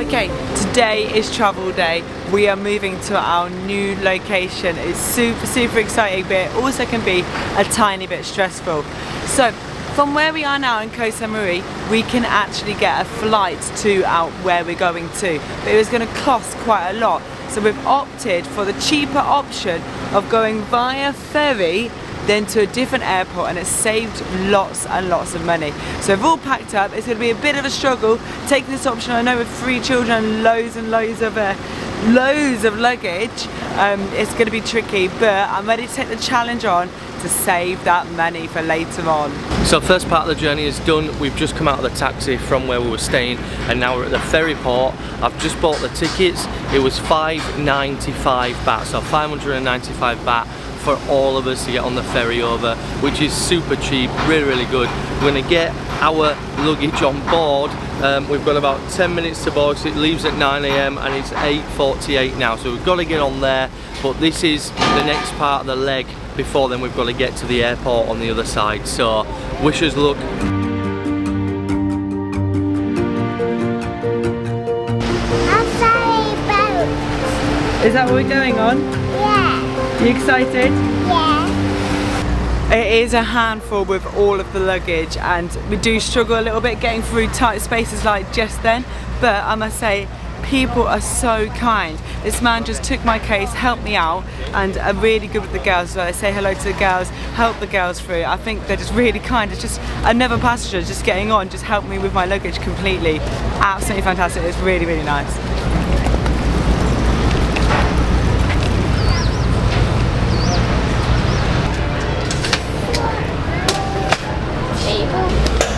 Okay, today is travel day. We are moving to our new location. It's super exciting, but it also can be a tiny bit stressful. So from where we are now in Koh Samui, we can actually get a flight to where we're going to, but it was going to cost quite a lot. So we've opted for the cheaper option of going via ferry then to a different airport, and it's saved lots and lots of money. So we've all packed up. It's going to be a bit of a struggle taking this option. I know with 3 children and loads of luggage, it's going to be tricky, but I'm ready to take the challenge on to save that money for later on. So first part of the journey is done. We've just come out of the taxi from where we were staying, and now we're at the ferry port. I've just bought the tickets. It was 595 baht, so 595 baht for all of us to get on the ferry over, which is super cheap, really good. We're going to get our luggage on board. We've got about 10 minutes to board, so it leaves at 9 AM and it's 8:48 now, so we've got to get on there. But this is the next part of the leg. Before then we've got to get to the airport on the other side, so wish us luck. Is that what we're going on? Yeah. You excited? Yeah. It is a handful with all of the luggage, and we do struggle a little bit getting through tight spaces like just then, but I must say people are so kind. This man just took my case, helped me out, and are really good with the girls. So I say hello to the girls, help the girls through. I think they're just really kind. It's just another passenger just getting on, just helped me with my luggage completely. Absolutely fantastic. It's really nice.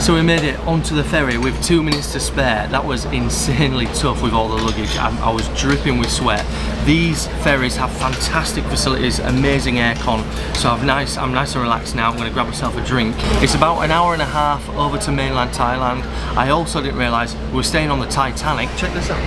So we made it onto the ferry with 2 minutes to spare. That was insanely tough with all the luggage. I was dripping with sweat. These ferries have fantastic facilities, amazing aircon, so I'm nice and relaxed now. I'm going to grab myself a drink. It's about an hour and a half over to mainland Thailand. I also didn't realise we were staying on the Titanic. Check this out.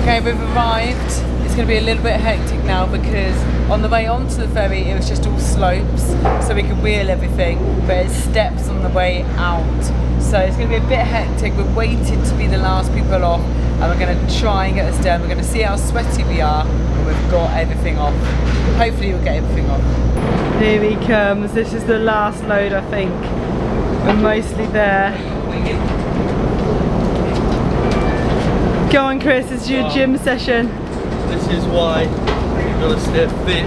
Okay, we've arrived. It's going to be a little bit hectic now because on the way onto the ferry it was just all slopes, so we can wheel everything, but it's steps on the way out. So it's going to be a bit hectic. We're waiting to be the last people off, and we're going to try and get this done. We're going to see how sweaty we are when we've got everything off. Hopefully we'll get everything off. Here he comes. This is the last load, I think. We're mostly there. Go on, Chris, it's your gym session. This is why you've got to stay fit.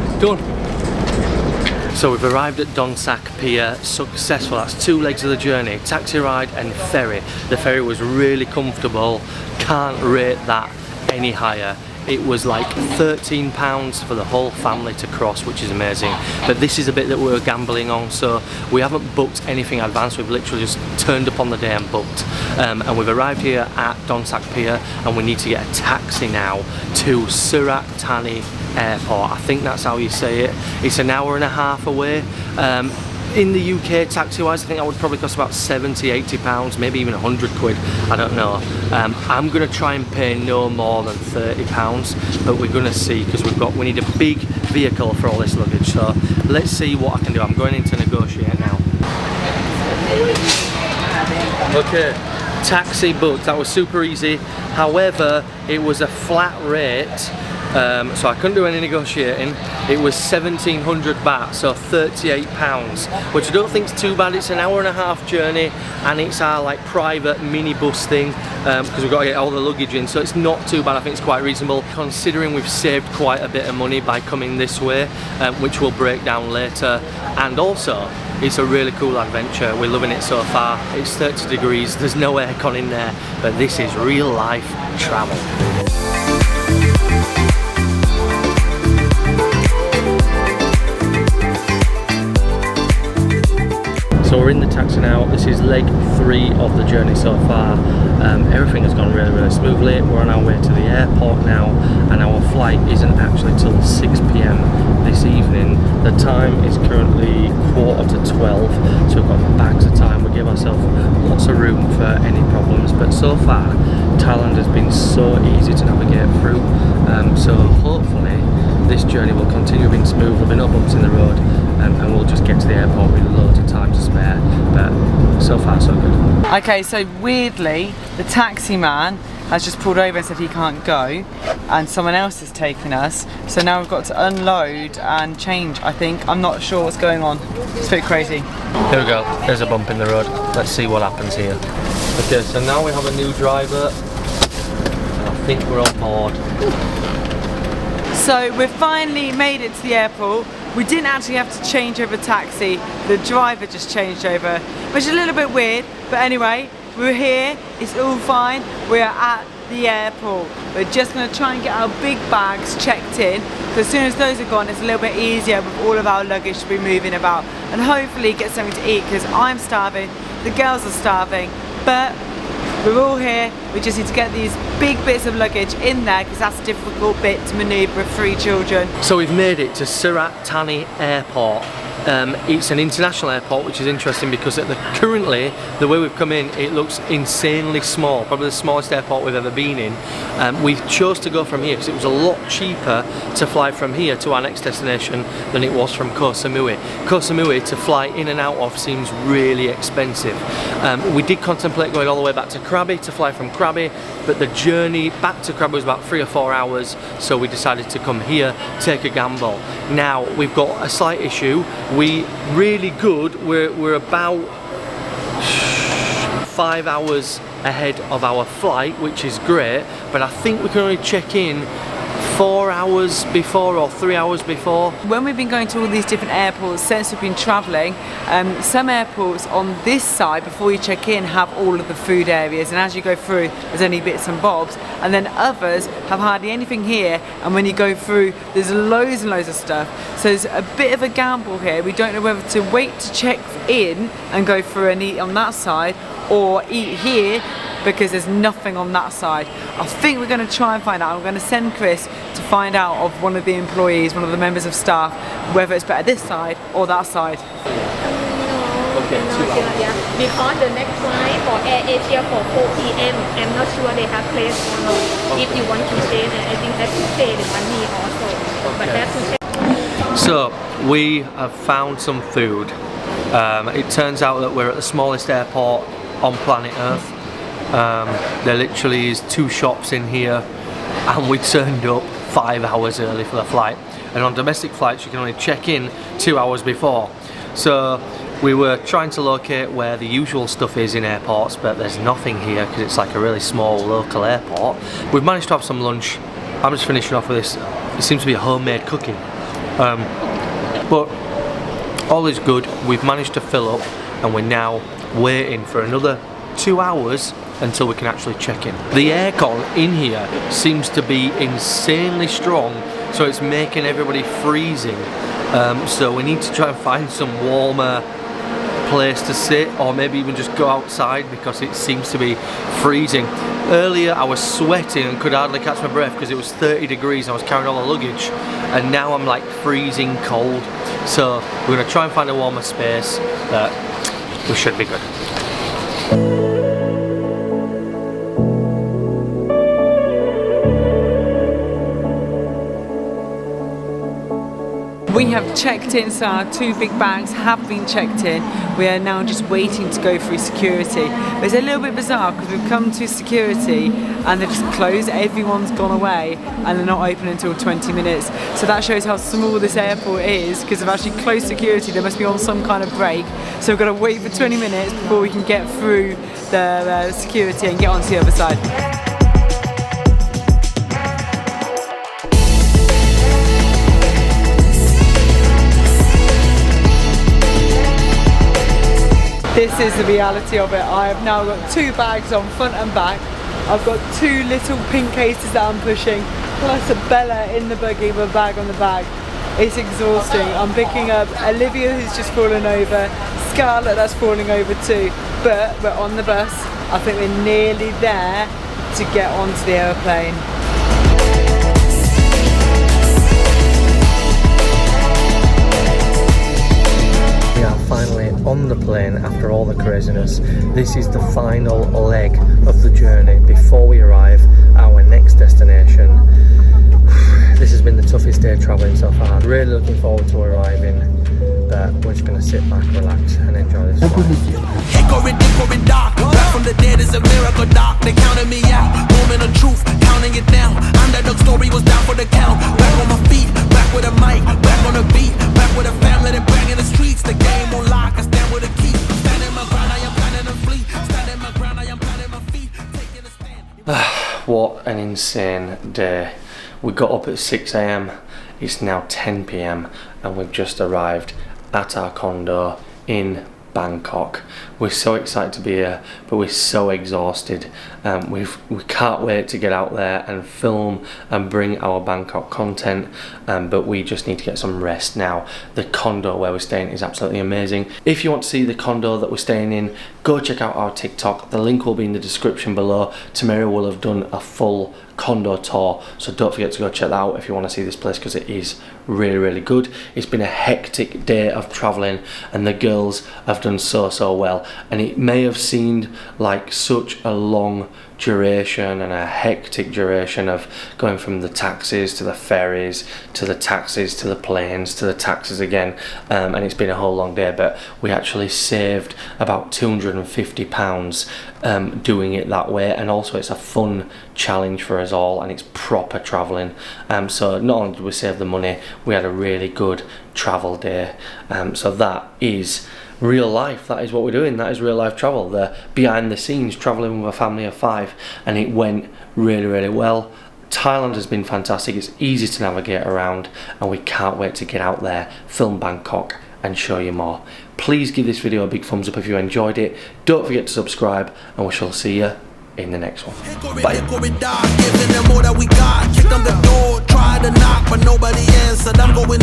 It's done. So we've arrived at Donsak Pier, successful. That's 2 legs of the journey, taxi ride and ferry. The ferry was really comfortable, can't rate that any higher. It was like £13 for the whole family to cross, which is amazing. But this is a bit that we're gambling on, so we haven't booked anything in advance. We've literally just turned up on the day and booked. And we've arrived here at Donsak Pier, and we need to get a taxi now to Surat Thani Airport. I think that's how you say it. It's an hour and a half away. In the UK, taxi-wise, I think that would probably cost about £70–80, maybe even 100 quid, I don't know. I'm going to try and pay no more than £30, but we're going to see, because we need a big vehicle for all this luggage, so let's see what I can do. I'm going in to negotiate now. Okay, taxi booked. That was super easy. However, it was a flat rate, so I couldn't do any negotiating. It was 1700 baht, so £38, which I don't think is too bad. It's an hour and a half journey, and it's our like private minibus thing, because we've got to get all the luggage in, so it's not too bad. I think it's quite reasonable, considering we've saved quite a bit of money by coming this way, which we'll break down later. And also, it's a really cool adventure. We're loving it so far. It's 30 degrees, there's no aircon in there, but this is real life travel. So we're in the taxi now. This is leg 3 of the journey so far. Everything has gone really smoothly. We're on our way to the airport now, and our flight isn't actually till 6 PM this evening. The time is currently 11:45, so we've got bags of time. We give ourselves lots of room for any problems, but so far Thailand has been so easy to navigate through, so hopefully this journey will continue being smooth. There'll be no bumps in the road, and we'll just get to the airport with loads of time to spare, but so far so good. Okay, so weirdly the taxi man has just pulled over and said he can't go, and someone else is taking us, so now we've got to unload and change, I think. I'm not sure what's going on. It's a bit crazy. Here we go, there's a bump in the road. Let's see what happens here. Okay, so now we have a new driver, and I think we're on board. So we've finally made it to the airport. We didn't actually have to change over taxi, the driver just changed over, which is a little bit weird, but anyway, we're here, it's all fine, we are at the airport. We're just going to try and get our big bags checked in, so as soon as those are gone it's a little bit easier with all of our luggage to be moving about, and hopefully get something to eat, because I'm starving, the girls are starving, but we're all here. We just need to get these big bits of luggage in there, because that's a difficult bit to manoeuvre with 3 children. So we've made it to Surat Thani Airport. It's an international airport, which is interesting because currently, the way we've come in, it looks insanely small, probably the smallest airport we've ever been in. We chose to go from here because it was a lot cheaper to fly from here to our next destination than it was from Koh Samui. Koh Samui to fly in and out of seems really expensive. We did contemplate going all the way back to Krabi to fly from Krabi, but the journey back to Krabi was about 3 or 4 hours, so we decided to come here, take a gamble. Now, we've got a slight issue. We're about 5 hours ahead of our flight, which is great, but I think we can only check in 4 hours before or 3 hours before. When we've been going to all these different airports since we've been travelling, some airports on this side before you check in have all of the food areas, and as you go through there's only bits and bobs, and then others have hardly anything here, and when you go through there's loads and loads of stuff. So it's a bit of a gamble here. We don't know whether to wait to check in and go through and eat on that side, or eat here because there's nothing on that side. I think we're going to try and find out. I'm going to send Chris to find out of one of the employees, one of the members of staff, whether it's better this side or that side. Okay, yeah. Because the next flight for Air Asia for 4 p.m. I'm not sure they have place or not. Okay. If you want to stay there, I think have to pay the money also. Okay. But have to check. So we have found some food. It turns out that we're at the smallest airport on planet Earth. There literally is 2 shops in here, and we turned up 5 hours early for the flight, and on domestic flights you can only check in 2 hours before. So we were trying to locate where the usual stuff is in airports, but there's nothing here because it's like a really small local airport. We've managed to have some lunch. I'm just finishing off with this. It seems to be a homemade cooking, but all is good. We've managed to fill up, and we're now waiting for another 2 hours until we can actually check in. The aircon in here seems to be insanely strong, so it's making everybody freezing. So we need to try and find some warmer place to sit, or maybe even just go outside because it seems to be freezing. Earlier I was sweating and could hardly catch my breath because it was 30 degrees and I was carrying all the luggage, and now I'm like freezing cold. So we're going to try and find a warmer space, but we should be good. We have checked in, so our 2 big bags have been checked in. We are now just waiting to go through security. But it's a little bit bizarre because we've come to security and they've just closed, everyone's gone away, and they're not open until 20 minutes. So that shows how small this airport is, because they've actually closed security. They must be on some kind of break. So we've got to wait for 20 minutes before we can get through the security and get onto the other side. This is the reality of it. I have now got 2 bags on front and back. I've got 2 little pink cases that I'm pushing, plus a Bella in the buggy with a bag on the back. It's exhausting. I'm picking up Olivia, who's just fallen over, Scarlett, that's falling over too. But we're on the bus. I think we're nearly there to get onto the airplane. finally on the plane after all the craziness. This is the final leg of the journey before we arrive at our next destination. This has been the toughest day travelling so far. Really looking forward to arriving, but we're just going to sit back, relax and enjoy this flight. Back from the dead is a miracle, doc. They counted me out. Moment of truth, counting it down. Underdog story was down for the count. Back on my feet, back with a mic, back on the beat, back with a family that bang in the streets. The game on lock, I stand with a key. Standing my ground, I am planning to flee. Standing my ground, I am planting my feet. Taking a stand. What an insane day. We got up at 6 AM. It's now 10 PM and we've just arrived at our condo in Bangkok. We're so excited to be here, but we're so exhausted. We can't wait to get out there and film and bring our Bangkok content, but we just need to get some rest now. The condo where we're staying is absolutely amazing. If you want to see the condo that we're staying in, go check out our TikTok. The link will be in the description below. Tamara will have done a full condo tour, so don't forget to go check that out if you want to see this place, because it is really, really good. It's been a hectic day of traveling and the girls have done so well, and it may have seemed like such a long duration and a hectic duration of going from the taxis to the ferries to the taxis to the planes to the taxis again, and it's been a whole long day, but we actually saved about £250 doing it that way, and also it's a fun challenge for us all and it's proper travelling, so not only did we save the money, we had a really good travel day, so that is real life. That is what we're doing. That is real life travel. The behind the scenes, traveling with a family of 5, and it went really well. Thailand has been fantastic. It's easy to navigate around and we can't wait to get out there, film Bangkok and show you more. Please give this video a big thumbs up if you enjoyed it. Don't forget to subscribe and we shall see you in the next one. Bye. Giving them all that we got. Kicked on the door, tried to knock, but nobody answered. I'm going